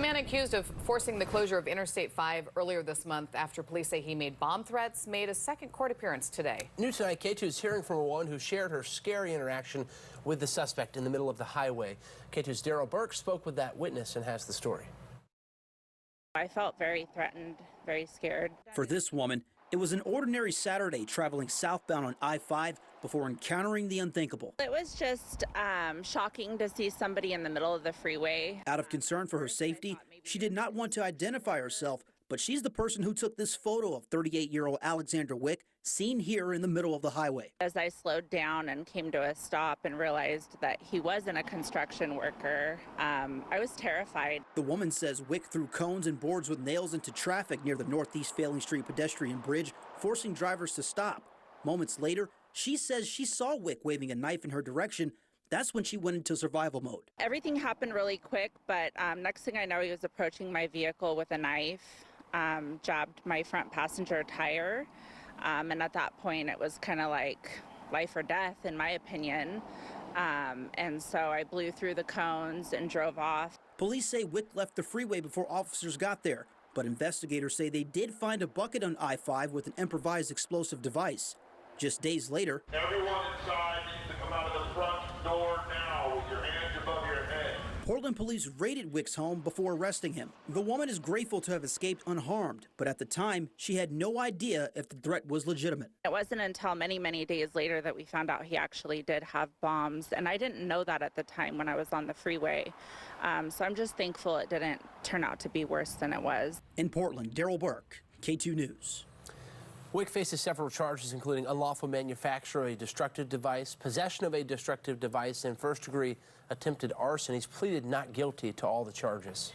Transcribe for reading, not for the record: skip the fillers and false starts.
man accused of forcing the closure of Interstate 5 earlier this month after police say he made bomb threats made a second court appearance today. New tonight, Katu is hearing from a woman who shared her scary interaction with the suspect in the middle of the highway. Katu's Daryl Burke spoke with that witness and has the story. I felt very threatened, very scared. For this woman, it was an ordinary Saturday traveling southbound on I-5 before encountering the unthinkable. It was just shocking to see somebody in the middle of the freeway. Out of concern for her safety, she did not want to identify herself, but she's the person who took this photo of 38-year-old Alexander Wick, seen here in the middle of the highway. As I slowed down and came to a stop and realized that he wasn't a construction worker, I was terrified. The woman says Wick threw cones and boards with nails into traffic near the Northeast Failing Street pedestrian bridge, forcing drivers to stop. Moments later, she says she saw Wick waving a knife in her direction. That's when she went into survival mode. Everything happened really quick, but next thing I know, he was approaching my vehicle with a knife, jabbed my front passenger tire. And at that point, it was kind of like life or death, in my opinion. And so I blew through the cones and drove off. Police say Wick left the freeway before officers got there, but investigators say they did find a bucket on I-5 with an improvised explosive device. Just days later, everyone inside needs to come out of the front door now with your hands above your head. Portland police raided Wick's home before arresting him. The woman is grateful to have escaped unharmed, but at the time, she had no idea if the threat was legitimate. It wasn't until many, many days later that we found out he actually did have bombs, and I didn't know that at the time when I was on the freeway. So I'm just thankful it didn't turn out to be worse than it was. In Portland, Daryl Burke, K2 News. Wick faces several charges, including unlawful manufacture of a destructive device, possession of a destructive device, and first-degree attempted arson. He's pleaded not guilty to all the charges.